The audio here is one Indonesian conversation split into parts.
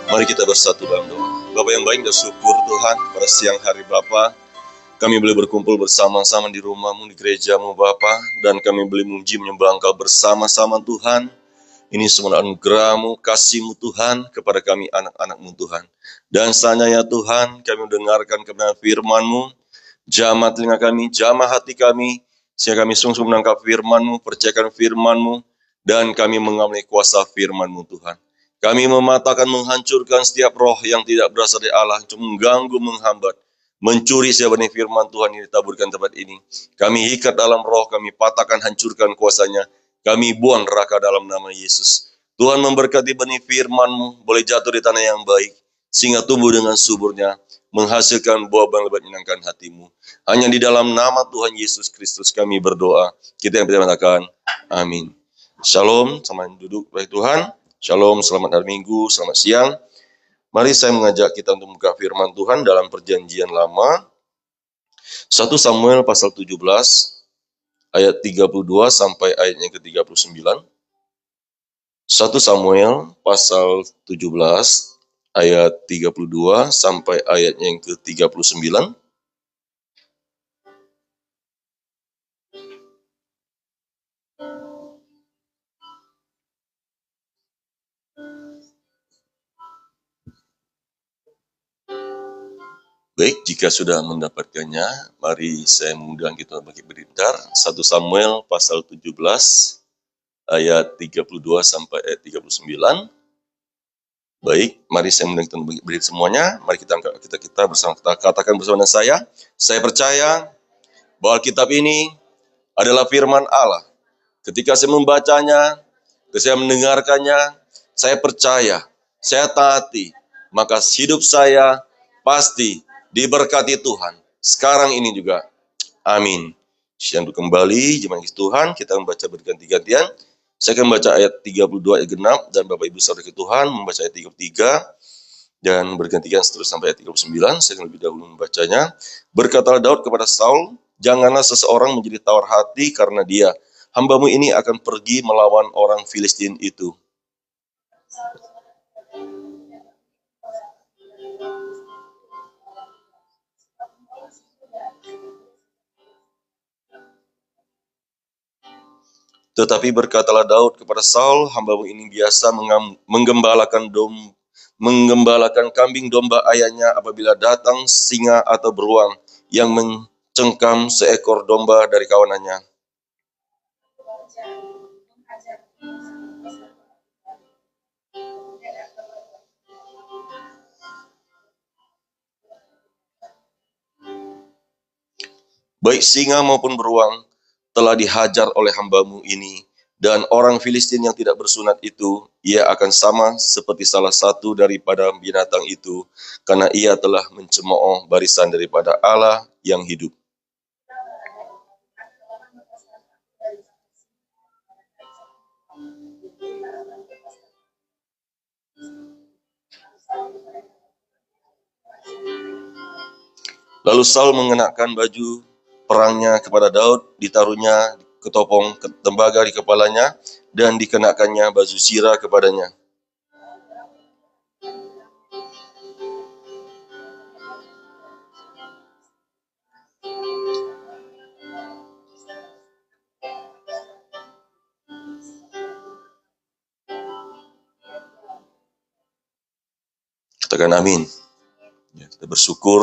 Mari kita bersatu dalam doa. Bapa yang baik dan syukur Tuhan, pada siang hari Bapa, kami boleh berkumpul bersama-sama di rumah-Mu, di gereja-Mu Bapa, dan kami boleh memuji menyembah Engkau bersama-sama Tuhan. Ini semua anugerah-Mu, kasih-Mu Tuhan, kepada kami anak-anak-Mu Tuhan. Dan selanjutnya Tuhan, kami mendengarkan kebenaran firman-Mu, jamah telinga kami, jamah hati kami, sehingga kami sungguh menangkap firman-Mu, percayakan firman-Mu, dan kami mengalami kuasa firman-Mu Tuhan. Kami mematahkan, menghancurkan setiap roh yang tidak berasal dari Allah, untuk mengganggu, menghambat, mencuri setiap benih firman Tuhan yang ditaburkan tempat ini. Kami ikat dalam roh, kami patahkan, hancurkan kuasanya. Kami buang neraka dalam nama Yesus. Tuhan memberkati benih firman-Mu, boleh jatuh di tanah yang baik, sehingga tumbuh dengan suburnya, menghasilkan buah-buah yang lebat menyenangkan hati-Mu. Hanya di dalam nama Tuhan Yesus Kristus kami berdoa. Kita yang mengatakan, amin. Shalom, selamat duduk baik Tuhan. Shalom, selamat hari Minggu, selamat siang. Mari saya mengajak kita untuk membuka firman Tuhan dalam perjanjian lama. 1 Samuel pasal 17, ayat 32 sampai ayatnya ke-39. 1 Samuel pasal 17, ayat 32 sampai ayatnya yang ke-39. Baik, jika sudah mendapatkannya, mari saya mengundang kita bagi bentar. 1 Samuel pasal 17, ayat 32 sampai ayat 39. Baik, mari saya mengundang kita berdiri semuanya. Mari kita bersama, kita katakan bersama dengan saya percaya bahwa Alkitab ini adalah firman Allah. Ketika saya membacanya, ketika saya mendengarkannya, saya percaya, saya taati, maka hidup saya pasti diberkati Tuhan. Sekarang ini juga. Amin. Siang kembali, jemaat Tuhan, kita membaca berganti-gantian. Saya akan membaca ayat 32 ayat genap, dan Bapak Ibu Saudara Tuhan membaca ayat 33, dan bergantian seterusnya sampai ayat 39. Saya akan lebih dahulu membacanya. Berkatalah Daud kepada Saul, janganlah seseorang menjadi tawar hati karena dia. Hambamu ini akan pergi melawan orang Filistin itu. Tetapi berkatalah Daud kepada Saul, hambamu ini biasa menggembalakan kambing domba ayahnya apabila datang singa atau beruang yang mencengkam seekor domba dari kawanannya. Baik singa maupun beruang telah dihajar oleh hambamu ini, dan orang Filistin yang tidak bersunat itu, ia akan sama seperti salah satu daripada binatang itu, karena ia telah mencemooh barisan daripada Allah yang hidup. Lalu Saul mengenakan baju perangnya kepada Daud, ditaruhnya ketopong tembaga di kepalanya, dan dikenakannya baju sirah kepadanya. Katakan amin. Ya, kita bersyukur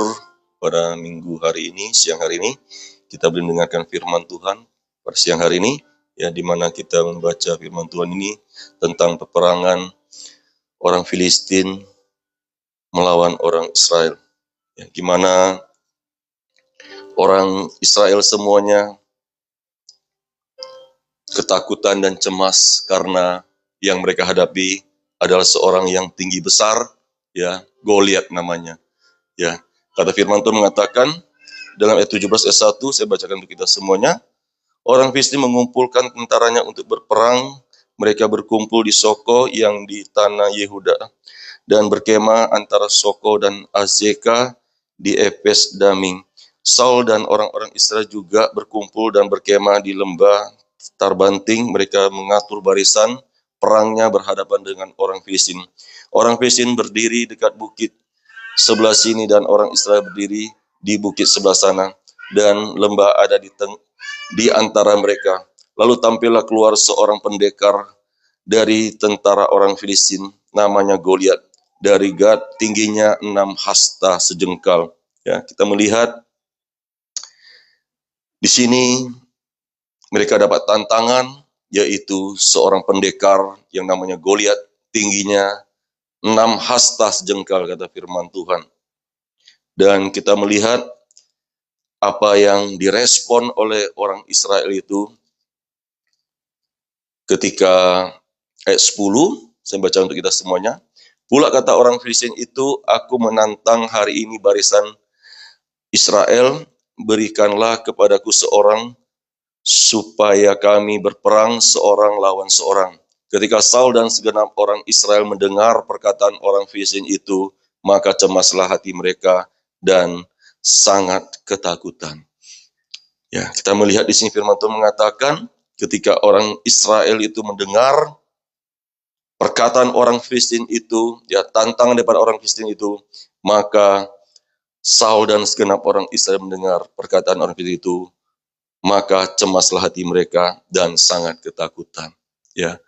pada minggu hari ini, siang hari ini, kita boleh mendengarkan firman Tuhan pada siang hari ini, ya, di mana kita membaca firman Tuhan ini tentang peperangan orang Filistin melawan orang Israel. Ya, gimana orang Israel semuanya ketakutan dan cemas karena yang mereka hadapi adalah seorang yang tinggi besar, ya, Goliat namanya. Ya, kata firman Tuhan mengatakan dalam ayat 17 ayat 1, saya bacakan untuk kita semuanya. Orang Filistin mengumpulkan tentaranya untuk berperang. Mereka berkumpul di Soko yang di tanah Yehuda dan berkemah antara Soko dan Azeka di Epes Daming. Saul dan orang-orang Israel juga berkumpul dan berkemah di lembah Tarbanting. Mereka mengatur barisan perangnya berhadapan dengan orang Filistin. Orang Filistin berdiri dekat bukit sebelah sini dan orang Israel berdiri di bukit sebelah sana, dan lembah ada di antara mereka. Lalu tampillah keluar seorang pendekar dari tentara orang Filistin, namanya Goliat. Dari Gad, tingginya 6 hasta sejengkal. Ya, kita melihat di sini mereka dapat tantangan, yaitu seorang pendekar yang namanya Goliat, tingginya 6 hasta sejengkal, kata firman Tuhan. Dan kita melihat apa yang direspon oleh orang Israel itu ketika ayat 10, saya baca untuk kita semuanya. Pula kata orang Filistin itu, aku menantang hari ini barisan Israel, berikanlah kepadaku seorang supaya kami berperang seorang lawan seorang. Ketika Saul dan segenap orang Israel mendengar perkataan orang Filistin itu, maka cemaslah hati mereka dan sangat ketakutan. Ya, kita melihat di sini firman Tuhan mengatakan, ketika orang Israel itu mendengar perkataan orang Filistin itu, ya tantangan daripada orang Filistin itu, maka Saul dan segenap orang Israel mendengar perkataan orang Filistin itu, maka cemaslah hati mereka dan sangat ketakutan. Ya,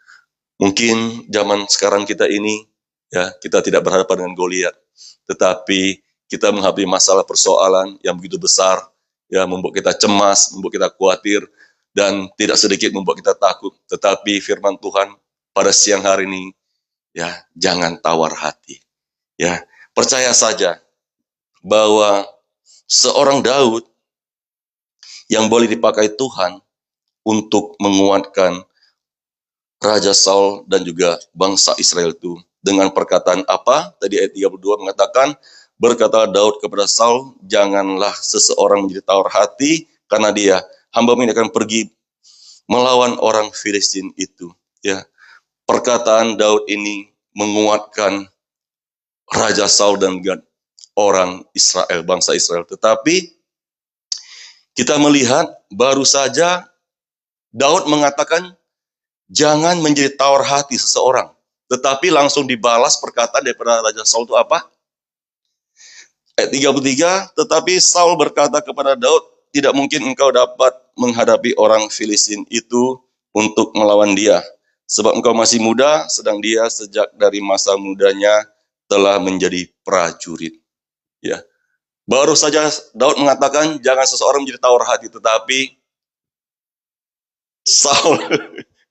mungkin zaman sekarang kita ini, ya kita tidak berhadapan dengan Goliat, tetapi kita menghadapi masalah persoalan yang begitu besar, ya membuat kita cemas, membuat kita khawatir, dan tidak sedikit membuat kita takut. Tetapi firman Tuhan pada siang hari ini, ya jangan tawar hati. Ya, percaya saja bahwa seorang Daud yang boleh dipakai Tuhan untuk menguatkan Raja Saul dan juga bangsa Israel itu. Dengan perkataan apa? Tadi ayat 32 mengatakan, berkata Daud kepada Saul, janganlah seseorang menjadi tawar hati, karena dia, hamba ini akan pergi melawan orang Filistin itu. Ya, perkataan Daud ini menguatkan Raja Saul dan orang Israel, bangsa Israel. Tetapi kita melihat baru saja Daud mengatakan jangan menjadi tawar hati seseorang. Tetapi langsung dibalas perkataan daripada Raja Saul itu apa? Ayat 33, tetapi Saul berkata kepada Daud, tidak mungkin engkau dapat menghadapi orang Filistin itu untuk melawan dia. Sebab engkau masih muda, sedang dia sejak dari masa mudanya telah menjadi prajurit. Ya. Baru saja Daud mengatakan jangan seseorang menjadi tawar hati, tetapi Saul,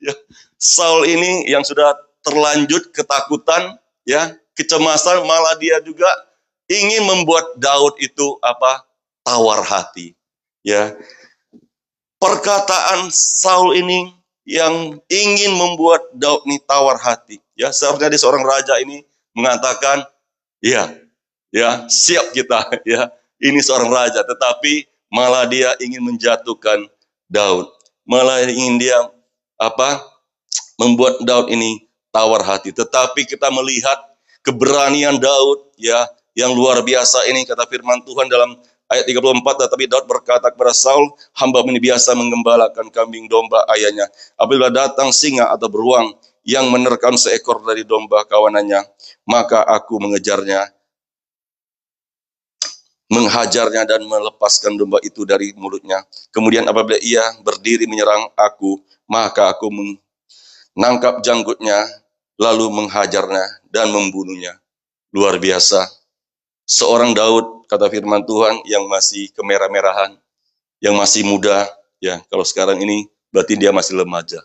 ya, Saul ini yang sudah terlanjut ketakutan, ya, kecemasan, malah dia juga ingin membuat Daud itu apa? Tawar hati. Ya, perkataan Saul ini yang ingin membuat Daud ini tawar hati. Ya, seharusnya dia seorang raja ini mengatakan, ya, siap kita, ya. Ini seorang raja, tetapi malah dia ingin menjatuhkan Daud. Malah ingin dia apa? Membuat Daud ini tawar hati. Tetapi kita melihat keberanian Daud, ya, yang luar biasa ini, kata firman Tuhan dalam ayat 34, tetapi Daud berkata kepada Saul, hamba ini biasa menggembalakan kambing domba ayahnya. Apabila datang singa atau beruang yang menerkam seekor dari domba kawanannya, maka aku menghajarnya dan melepaskan domba itu dari mulutnya. Kemudian apabila ia berdiri menyerang aku, maka aku menangkap janggutnya, lalu menghajarnya dan membunuhnya. Luar biasa. Seorang Daud, kata firman Tuhan, yang masih kemerah-merahan, yang masih muda, ya kalau sekarang ini berarti dia masih remaja.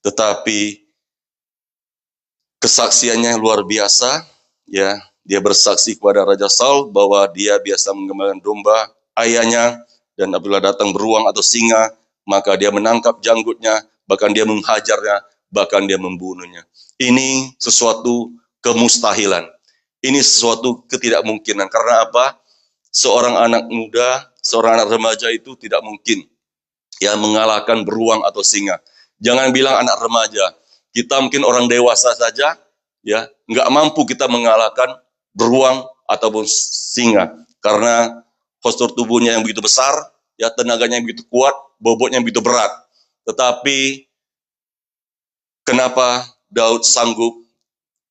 Tetapi kesaksiannya luar biasa, ya. Dia bersaksi kepada Raja Saul bahwa dia biasa menggembalakan domba ayahnya, dan apabila datang beruang atau singa, maka dia menangkap janggutnya, bahkan dia menghajarnya, bahkan dia membunuhnya. Ini sesuatu kemustahilan. Ini sesuatu ketidakmungkinan. Karena apa? Seorang anak muda, seorang anak remaja itu tidak mungkin ya mengalahkan beruang atau singa. Jangan bilang anak remaja. Kita mungkin orang dewasa saja, ya nggak mampu kita mengalahkan beruang ataupun singa, karena postur tubuhnya yang begitu besar, ya tenaganya yang begitu kuat, bobotnya yang begitu berat. Tetapi kenapa Daud sanggup?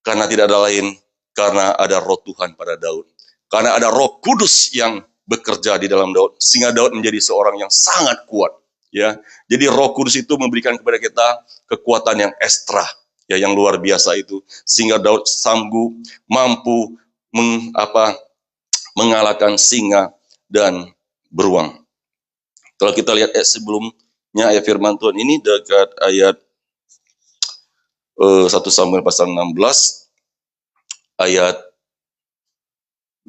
Karena tidak ada lain, karena ada roh Tuhan pada Daud. Karena ada Roh Kudus yang bekerja di dalam Daud, sehingga Daud menjadi seorang yang sangat kuat. Ya, jadi Roh Kudus itu memberikan kepada kita kekuatan yang ekstra, ya, yang luar biasa itu, sehingga Daud sanggup, mampu mengalahkan singa dan beruang. Kalau kita lihat ayat sebelumnya, ayat firman Tuhan ini dekat ayat 1 Samuel pasal 16, ayat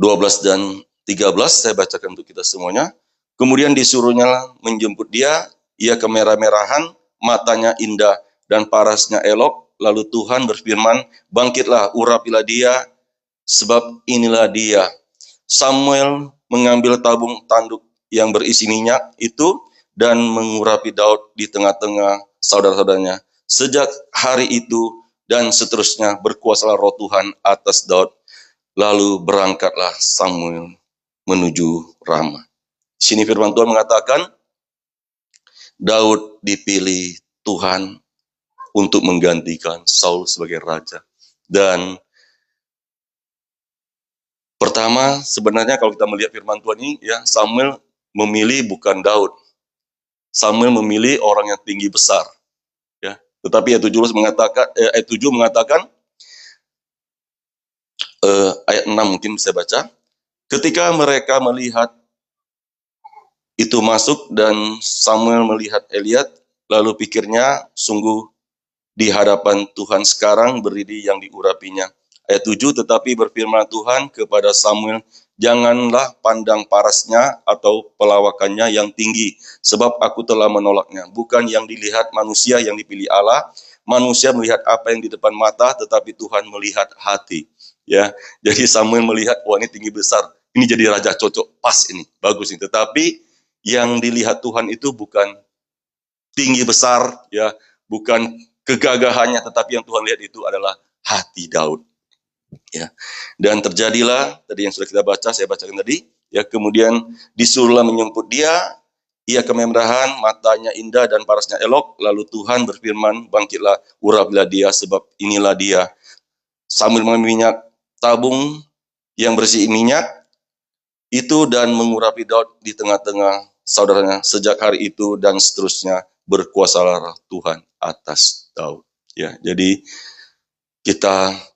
12 dan 13, saya bacakan untuk kita semuanya. Kemudian disuruhnya menjemput dia, ia kemerah-merahan, matanya indah dan parasnya elok. Lalu Tuhan berfirman, bangkitlah, urapilah dia, sebab inilah dia. Samuel mengambil tabung tanduk yang berisi minyak itu dan mengurapi Daud di tengah-tengah saudara-saudaranya. Sejak hari itu dan seterusnya berkuasalah roh Tuhan atas Daud. Lalu berangkatlah Samuel menuju Rama. Sini firman Tuhan mengatakan, Daud dipilih Tuhan untuk menggantikan Saul sebagai raja. Dan pertama, sebenarnya kalau kita melihat firman Tuhan ini, ya, Samuel memilih bukan Daud. Samuel memilih orang yang tinggi besar. Ya. Tetapi ayat 7 mengatakan, ayat 6 mungkin saya baca. Ketika mereka melihat itu masuk dan Samuel melihat Eliat, lalu pikirnya, sungguh di hadapan Tuhan sekarang berdiri yang diurapinya. Ayat 7, tetapi berfirman Tuhan kepada Samuel, janganlah pandang parasnya atau pelawakannya yang tinggi, sebab aku telah menolaknya. Bukan yang dilihat manusia yang dipilih Allah, manusia melihat apa yang di depan mata, tetapi Tuhan melihat hati. Ya, jadi Samuel melihat, wah ini tinggi besar, ini jadi raja cocok, pas ini, bagus ini. Tetapi yang dilihat Tuhan itu bukan tinggi besar, ya, bukan kegagahannya, tetapi yang Tuhan lihat itu adalah hati Daud. Ya, dan terjadilah tadi yang sudah kita baca, saya bacakan tadi. Ya, kemudian disuruhlah menjemput dia, ia kemerahan, matanya indah dan parasnya elok. Lalu Tuhan berfirman, bangkitlah, urapilah dia, sebab inilah dia. Sambil mengambil minyak tabung yang berisi minyak itu dan mengurapi Daud di tengah-tengah saudaranya. Sejak hari itu dan seterusnya berkuasalah Tuhan atas Daud. Ya, jadi kita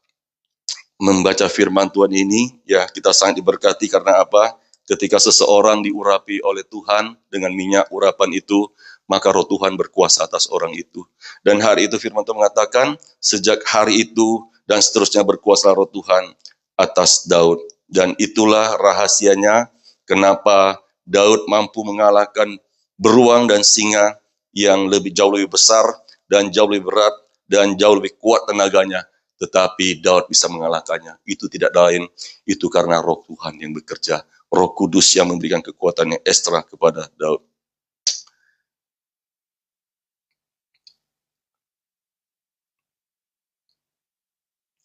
membaca firman Tuhan ini, ya, kita sangat diberkati karena apa? Ketika seseorang diurapi oleh Tuhan dengan minyak urapan itu, maka roh Tuhan berkuasa atas orang itu. Dan hari itu firman Tuhan mengatakan, sejak hari itu dan seterusnya berkuasa roh Tuhan atas Daud. Dan itulah rahasianya kenapa Daud mampu mengalahkan beruang dan singa yang jauh lebih besar dan jauh lebih berat dan jauh lebih kuat tenaganya. Tetapi Daud bisa mengalahkannya. Itu tidak lain, itu karena roh Tuhan yang bekerja. Roh Kudus yang memberikan kekuatan yang ekstra kepada Daud.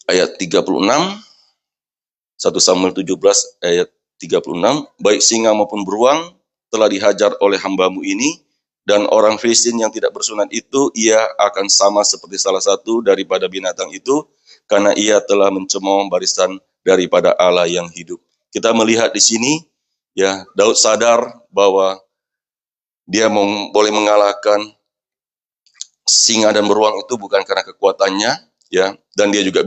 Ayat 36, 1 Samuel 17 ayat 36, baik singa maupun beruang telah dihajar oleh hambamu ini, dan orang Filistin yang tidak bersunat itu, ia akan sama seperti salah satu daripada binatang itu, karena ia telah mencemooh barisan daripada Allah yang hidup. Kita melihat di sini, ya, Daud sadar bahwa dia boleh mengalahkan singa dan beruang itu bukan karena kekuatannya, ya, dan dia juga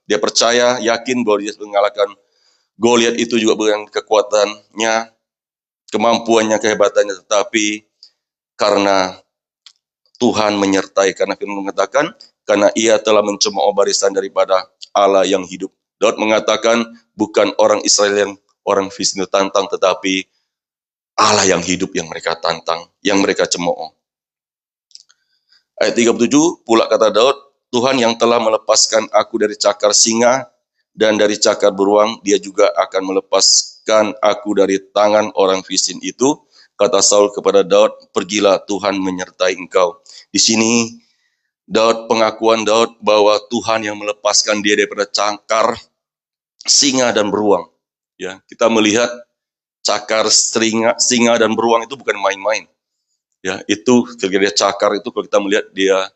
dia percaya, yakin bahwa dia mengalahkan Goliat itu juga bukan kekuatannya, kemampuannya, kehebatannya, tetapi karena Tuhan menyertai, karena firman mengatakan, karena ia telah mencemooh barisan daripada Allah yang hidup. Daud mengatakan, bukan orang Israel yang orang Filistin tantang, tetapi Allah yang hidup yang mereka tantang, yang mereka cemooh. Ayat 37, pula kata Daud, Tuhan yang telah melepaskan aku dari cakar singa dan dari cakar beruang, dia juga akan melepaskan aku dari tangan orang Filistin itu. Kata Saul kepada Daud, pergilah, Tuhan menyertai engkau. Di sini pengakuan Daud bahwa Tuhan yang melepaskan dia daripada cakar singa dan beruang. Ya, kita melihat cakar singa dan beruang itu bukan main-main. Ya, itu ketika dia cakar itu, kalau kita melihat dia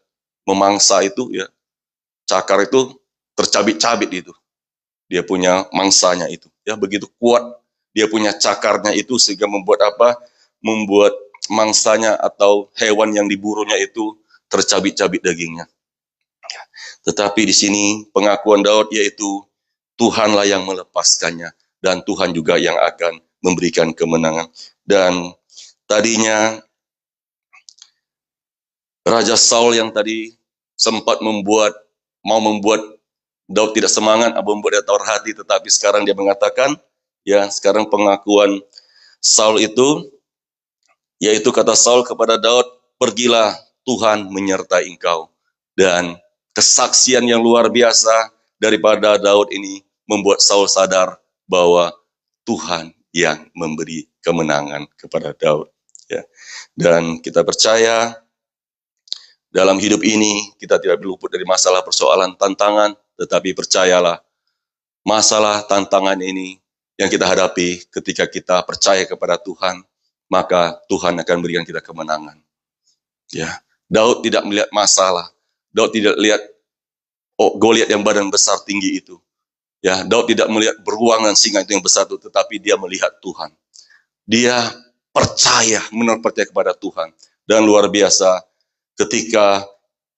memangsa itu, ya, cakar itu tercabik-cabik itu. Dia punya mangsanya itu. Ya, begitu kuat dia punya cakarnya itu sehingga membuat apa? Membuat mangsanya atau hewan yang diburunya itu tercabik-cabik dagingnya. Tetapi di sini pengakuan Daud yaitu Tuhanlah yang melepaskannya dan Tuhan juga yang akan memberikan kemenangan. Dan tadinya Raja Saul yang tadi sempat mau membuat Daud tidak semangat, membuat dia tawar hati, tetapi sekarang dia mengatakan, ya sekarang pengakuan Saul itu, yaitu kata Saul kepada Daud, pergilah Tuhan menyertai engkau. Dan kesaksian yang luar biasa daripada Daud ini membuat Saul sadar bahwa Tuhan yang memberi kemenangan kepada Daud. Ya. Dan kita percaya dalam hidup ini kita tidak luput dari masalah, persoalan, tantangan, tetapi percayalah masalah, tantangan ini yang kita hadapi ketika kita percaya kepada Tuhan, maka Tuhan akan berikan kita kemenangan. Ya, Daud tidak melihat masalah. Daud tidak lihat Goliat yang badan besar tinggi itu. Ya, Daud tidak melihat beruang dan singa itu yang besar itu, tetapi dia melihat Tuhan. Dia percaya, benar percaya kepada Tuhan. Dan luar biasa, ketika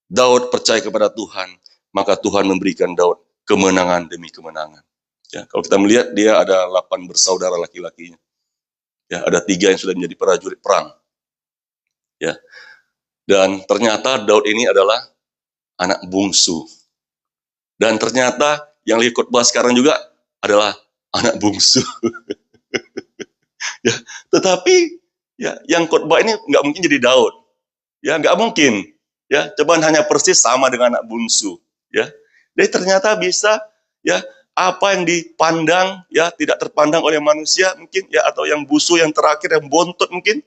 Daud percaya kepada Tuhan, maka Tuhan memberikan Daud kemenangan demi kemenangan. Ya, kalau kita melihat dia ada 8 bersaudara laki-lakinya. Ya, ada 3 yang sudah menjadi prajurit perang. Ya. Dan ternyata Daud ini adalah anak bungsu. Dan ternyata yang lihat khotbah sekarang juga adalah anak bungsu. Ya, tetapi ya yang khotbah ini nggak mungkin jadi Daud. Ya, nggak mungkin. Ya, cuman hanya persis sama dengan anak bungsu. Ya, jadi ternyata bisa ya apa yang dipandang ya tidak terpandang oleh manusia mungkin ya, atau yang busu yang terakhir yang bontot mungkin,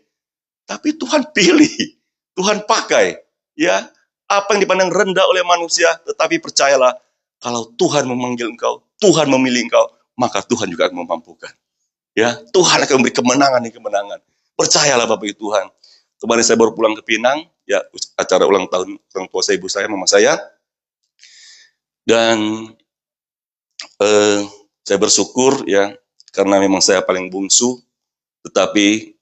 tapi Tuhan pilih, Tuhan pakai ya apa yang dipandang rendah oleh manusia, tetapi percayalah kalau Tuhan memanggil engkau, Tuhan memilih engkau, maka Tuhan juga akan memampukan. Ya, Tuhan akan memberi kemenangan demi kemenangan. Percayalah Bapak Ibu Tuhan. Kemarin saya baru pulang ke Pinang, ya acara ulang tahun orang tua saya, ibu saya, mama saya. Dan saya bersyukur ya, karena memang saya paling bungsu, tetapi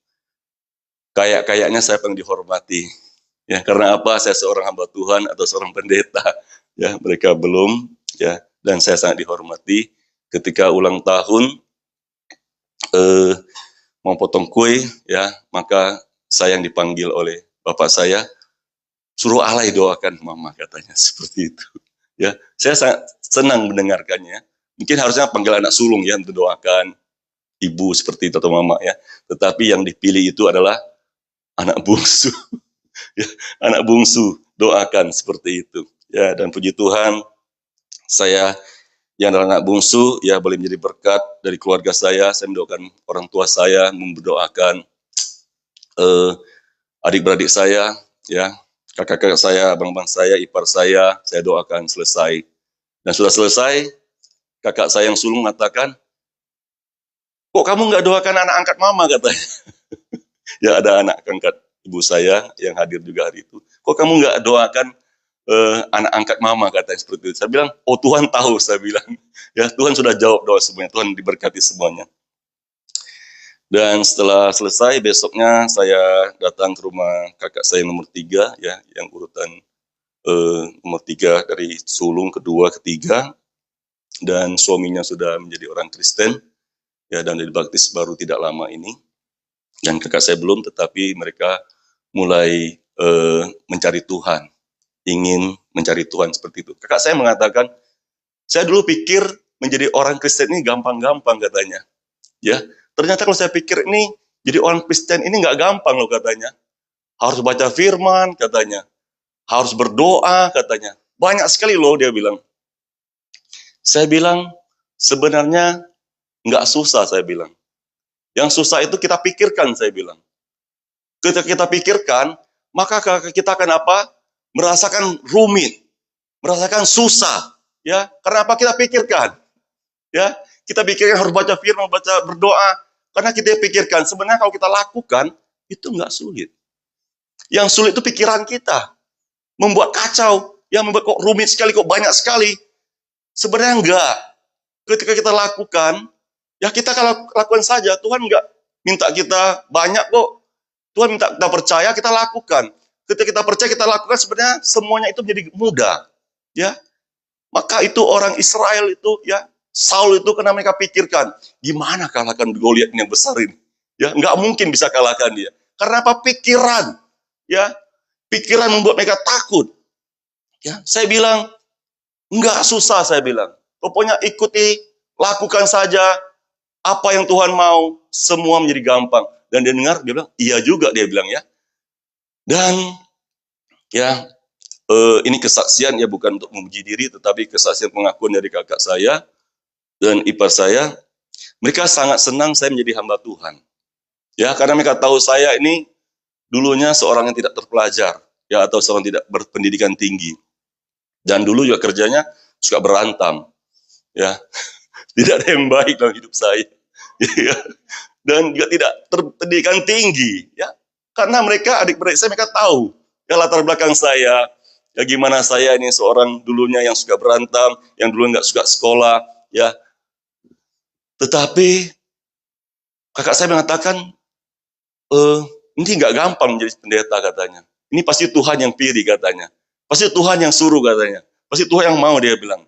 kayaknya saya paling dihormati. Ya, karena apa? Saya seorang hamba Tuhan atau seorang pendeta. Ya, mereka belum, ya, dan saya sangat dihormati. Ketika ulang tahun, mau potong kue, ya, maka saya yang dipanggil oleh bapak saya, suruh alay doakan mama, katanya seperti itu. Ya, saya sangat senang mendengarkannya. Mungkin harusnya panggil anak sulung ya untuk doakan ibu seperti itu atau mama ya. Tetapi yang dipilih itu adalah anak bungsu. Ya, anak bungsu doakan seperti itu. Ya, dan puji Tuhan, saya yang adalah anak bungsu ya boleh menjadi berkat dari keluarga saya. Saya mendoakan orang tua saya, mendoakan adik-beradik saya, ya, kakak-kakak saya, abang-abang saya, ipar saya doakan selesai. Dan sudah selesai, kakak saya yang sulung mengatakan, kok kamu nggak doakan anak angkat mama, katanya. Ya, ada anak angkat ibu saya yang hadir juga hari itu. Kok kamu nggak doakan anak angkat mama, katanya seperti itu. Saya bilang, oh Tuhan tahu, saya bilang. Ya, Tuhan sudah jawab doa semuanya, Tuhan diberkati semuanya. Dan setelah selesai, besoknya saya datang ke rumah kakak saya nomor 3, ya, yang urutan nomor 3 dari sulung, kedua, ketiga. Dan suaminya sudah menjadi orang Kristen, ya, dan dibaptis baru tidak lama ini. Dan kakak saya belum, tetapi mereka mulai mencari Tuhan, ingin mencari Tuhan seperti itu. Kakak saya mengatakan, saya dulu pikir menjadi orang Kristen ini gampang-gampang, katanya. Ya, ternyata kalau saya pikir ini jadi orang Kristen ini nggak gampang loh, katanya. Harus baca firman, katanya. Harus berdoa, katanya. Banyak sekali loh, dia bilang. Saya bilang, sebenarnya nggak susah, saya bilang. Yang susah itu kita pikirkan, saya bilang. Ketika kita pikirkan, maka kita akan apa? Merasakan rumit, merasakan susah. Ya, karena apa kita pikirkan? Ya, kita pikirkan harus baca firman, berdoa. Karena kita pikirkan, sebenarnya kalau kita lakukan, itu nggak sulit. Yang sulit itu pikiran kita. Membuat kacau. yang membuat kok rumit sekali, kok banyak sekali. Sebenarnya enggak. Ketika kita lakukan, ya kita kalau lakukan saja. Tuhan enggak minta kita banyak kok. Tuhan minta kita percaya, kita lakukan. Ketika kita percaya, kita lakukan, sebenarnya semuanya itu menjadi mudah. Ya, maka itu orang Israel itu, ya, Saul itu karena mereka pikirkan, gimana kalahkan Goliat yang besar ini? Ya, nggak mungkin bisa kalahkan dia. Karena apa? Pikiran. Ya, pikiran membuat mereka takut. Ya, saya bilang, nggak susah saya bilang. Pokoknya ikuti, lakukan saja apa yang Tuhan mau, semua menjadi gampang. Dan dia dengar, dia bilang, iya juga dia bilang ya. Dan ya, ini kesaksian ya, bukan untuk memuji diri, tetapi kesaksian pengakuan dari kakak saya dan ipar saya. Mereka sangat senang saya menjadi hamba Tuhan. Ya, karena mereka tahu saya ini dulunya seorang yang tidak terpelajar, ya, atau seorang tidak berpendidikan tinggi. Dan dulu juga kerjanya suka berantam. Ya, tidak ada yang baik dalam hidup saya. Ya, dan juga tidak berpendidikan tinggi, ya. Karena mereka, adik-beradik saya, mereka tahu ya latar belakang saya, ya gimana saya ini seorang dulunya yang suka berantam, yang dulu nggak suka sekolah, ya. Tetapi kakak saya mengatakan, ini nggak gampang menjadi pendeta katanya. Ini pasti Tuhan yang pilih katanya. Pasti Tuhan yang suruh katanya. Pasti Tuhan yang mau, dia bilang.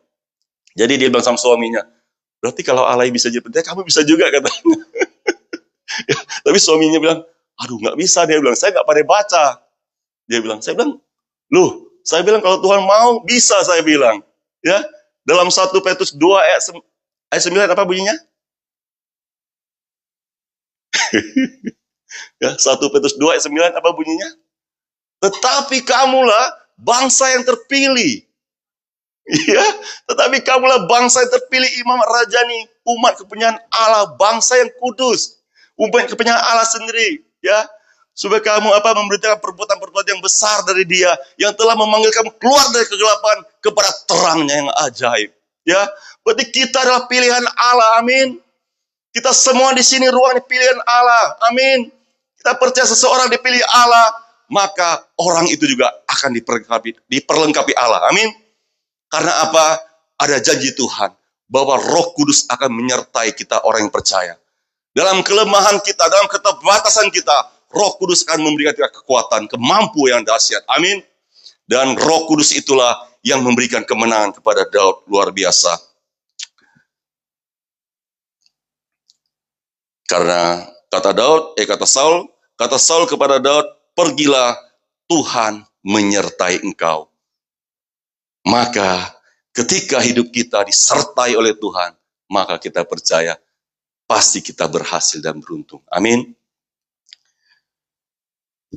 Jadi dia bilang sama suaminya, berarti kalau Allah bisa jadi pendeta, kamu bisa juga katanya. Ya, tapi suaminya bilang, aduh nggak bisa, dia bilang, saya nggak pandai baca. Dia bilang, saya bilang, loh, saya bilang kalau Tuhan mau, bisa, saya bilang. Ya, dalam 1 Petrus 2 ayat 9 apa bunyinya? Ya, 1 Petrus 2 ayat 9 apa bunyinya? Tetapi kamulah bangsa yang terpilih. Ya, tetapi kamulah bangsa yang terpilih, imam rajani, umat kepunyaan Allah, bangsa yang kudus, umat kepunyaan Allah sendiri, ya. Supaya kamu memberitakan perbuatan-perbuatan yang besar dari Dia yang telah memanggil kamu keluar dari kegelapan kepada terangnya yang ajaib. Ya, berarti kita adalah pilihan Allah. Amin. Kita semua di sini ruang pilihan Allah. Amin. Kita percaya seseorang dipilih Allah, maka orang itu juga akan diperlengkapi Allah. Amin. Karena apa? Ada janji Tuhan bahwa Roh Kudus akan menyertai kita orang yang percaya. Dalam kelemahan kita, dalam keterbatasan kita, Roh Kudus akan memberikan kita kekuatan, kemampuan yang dahsyat. Amin. Dan Roh Kudus itulah yang memberikan kemenangan kepada Daud luar biasa. Karena kata Saul kepada Daud, pergilah, Tuhan menyertai engkau. Maka ketika hidup kita disertai oleh Tuhan, maka kita percaya pasti kita berhasil dan beruntung. Amin.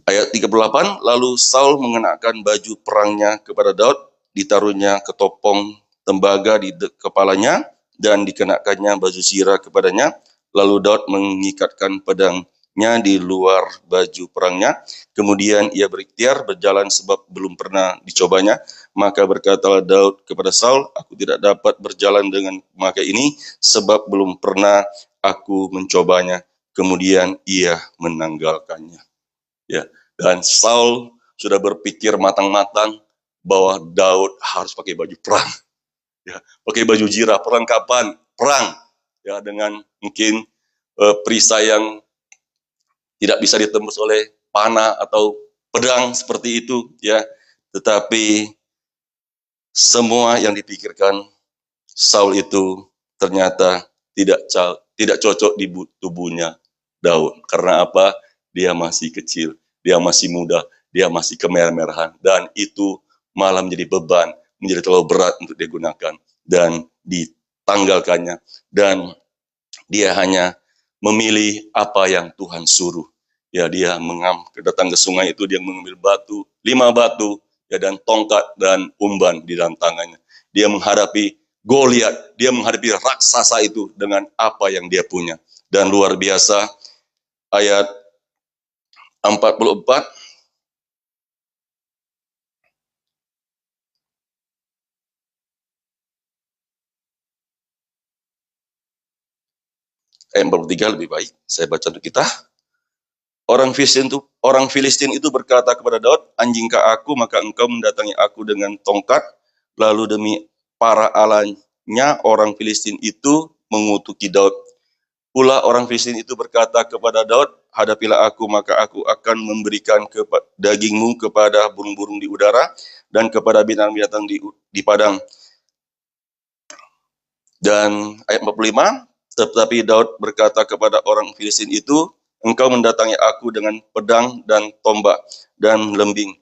Ayat 38, lalu Saul mengenakan baju perangnya kepada Daud, ditaruhnya ketopong tembaga di kepalanya, dan dikenakannya baju zirah kepadanya. Lalu Daud mengikatkan pedangnya di luar baju perangnya. Kemudian ia berikhtiar berjalan sebab belum pernah dicobanya. Maka berkatalah Daud kepada Saul, aku tidak dapat berjalan dengan memakai ini, sebab belum pernah aku mencobanya. Kemudian ia menanggalkannya. Ya, dan Saul sudah berpikir matang-matang bahwa Daud harus pakai baju perang, ya, pakai baju zirah, perlengkapan perang, ya, dengan mungkin perisai yang tidak bisa ditembus oleh panah atau pedang seperti itu, ya. Tetapi semua yang dipikirkan Saul itu ternyata tidak cocok di tubuhnya Daud. Karena apa? Dia masih kecil, dia masih muda, dia masih kemerah-merahan, dan itu malah menjadi beban, menjadi terlalu berat untuk digunakan, dan ditanggalkannya. Dan dia hanya memilih apa yang Tuhan suruh. Ya, dia datang ke sungai itu, dia mengambil 5 batu, ya, dan tongkat dan umban di dalam tangannya. Dia menghadapi Goliat, dia menghadapi raksasa itu dengan apa yang dia punya. Dan luar biasa, ayat 44, ayat 43 lebih baik saya baca untuk kita. Orang Filistin itu orang Filistin itu berkata kepada Daud, "Anjingkah aku, maka engkau mendatangi aku dengan tongkat?" Lalu demi para allahnya orang Filistin itu mengutuki Daud. Pula orang Filistin itu berkata kepada Daud, "Hadapilah aku, maka aku akan memberikan dagingmu kepada burung-burung di udara dan kepada binatang-binatang di padang." Dan ayat 45, tetapi Daud berkata kepada orang Filistin itu, "Engkau mendatangi aku dengan pedang dan tombak dan lembing.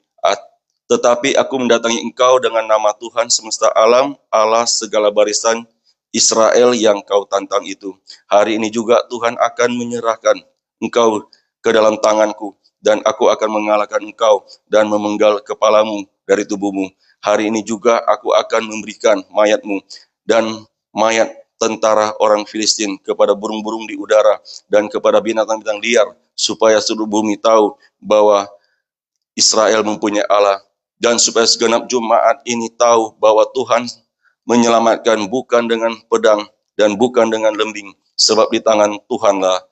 Tetapi aku mendatangi engkau dengan nama Tuhan semesta alam, Allah segala barisan Israel yang kau tantang itu. Hari ini juga Tuhan akan menyerahkan engkau ke dalam tanganku, dan aku akan mengalahkan engkau dan memenggal kepalamu dari tubuhmu. Hari ini juga aku akan memberikan mayatmu dan mayat tentara orang Filistin kepada burung-burung di udara dan kepada binatang-binatang liar, supaya seluruh bumi tahu bahwa Israel mempunyai Allah, dan supaya segenap jemaat ini tahu bahwa Tuhan menyelamatkan bukan dengan pedang dan bukan dengan lembing, sebab di tangan Tuhanlah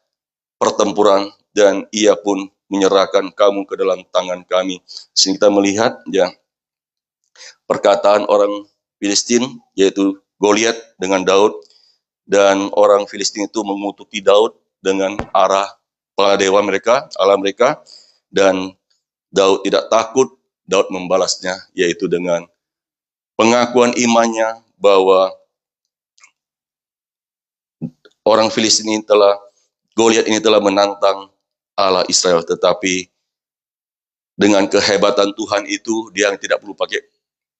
pertempuran, dan ia pun menyerahkan kamu ke dalam tangan kami." Sini kita melihat ya perkataan orang Filistin, yaitu Goliat dengan Daud, dan orang Filistin itu mengutuki Daud dengan arah dewa mereka, Allah mereka, dan Daud tidak takut. Daud membalasnya, yaitu dengan pengakuan imannya bahwa orang Filistin ini Goliat ini telah menantang Allah Israel, tetapi dengan kehebatan Tuhan itu, dia tidak perlu pakai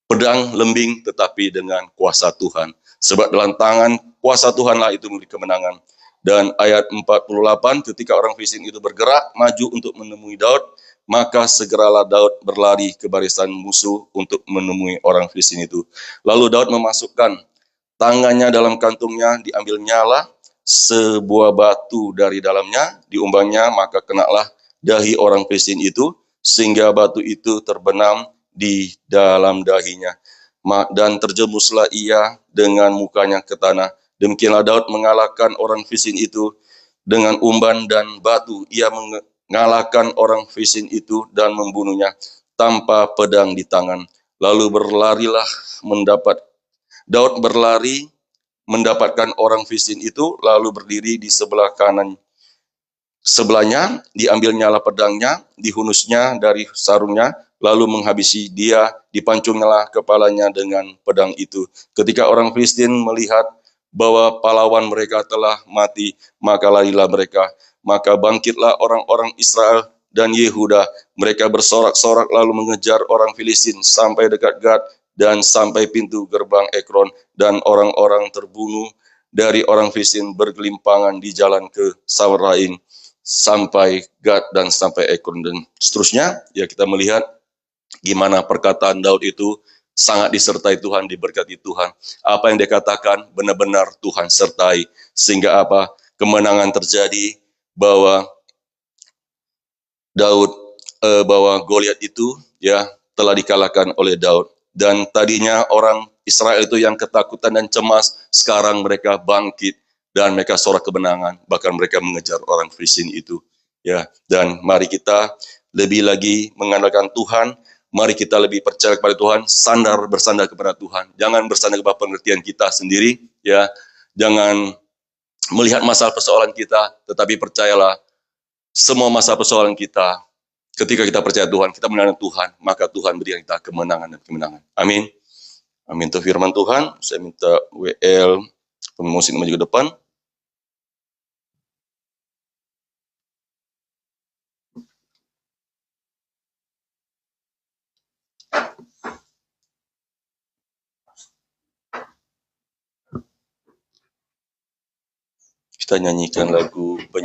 pedang, lembing, tetapi dengan kuasa Tuhan. Sebab dalam tangan kuasa Tuhanlah itu memberi kemenangan. Dan ayat 48, ketika orang Filistin itu bergerak maju untuk menemui Daud, maka segeralah Daud berlari ke barisan musuh untuk menemui orang Filistin itu. Lalu Daud memasukkan tangannya dalam kantungnya, diambil nyala sebuah batu dari dalamnya, diumbangnya, maka kenalah dahi orang Filistin itu, sehingga batu itu terbenam di dalam dahinya. Dan terjemuslah ia dengan mukanya ke tanah. Demikianlah Daud mengalahkan orang Filistin itu dengan umban dan batu. Ia mengalahkan orang Filistin itu dan membunuhnya tanpa pedang di tangan. Lalu berlarilah Daud berlari mendapatkan orang Filistin itu, lalu berdiri di sebelah kanan sebelahnya, diambil nyala pedangnya, dihunusnya dari sarungnya, lalu menghabisi dia, dipancunglah kepalanya dengan pedang itu. Ketika orang Filistin melihat bahwa pahlawan mereka telah mati, maka larilah mereka. Maka bangkitlah orang-orang Israel dan Yehuda. Mereka bersorak-sorak lalu mengejar orang Filistin sampai dekat Gad dan sampai pintu gerbang Ekron. Dan orang-orang terbunuh dari orang Filistin bergelimpangan di jalan ke Sawarain sampai Gad dan sampai Ekron dan seterusnya. Ya, kita melihat gimana perkataan Daud itu sangat disertai Tuhan, diberkati Tuhan. Apa yang dia katakan benar-benar Tuhan sertai, sehingga apa? Kemenangan terjadi, bahwa bahwa Goliat itu ya telah dikalahkan oleh Daud. Dan tadinya orang Israel itu yang ketakutan dan cemas, sekarang mereka bangkit dan mereka sorak kemenangan, bahkan mereka mengejar orang Filistin itu. Ya, dan mari kita lebih lagi mengandalkan Tuhan. Mari kita lebih percaya kepada Tuhan, bersandar kepada Tuhan. Jangan bersandar kepada pengertian kita sendiri, ya. Jangan melihat masalah persoalan kita, tetapi percayalah semua masalah persoalan kita, ketika kita percaya Tuhan, kita mengandalkan Tuhan, maka Tuhan berikan kita kemenangan dan kemenangan. Amin. Amin. Itu firman Tuhan. Saya minta WL pemusik maju ke depan. Kita nyanyikan lagu penyanyi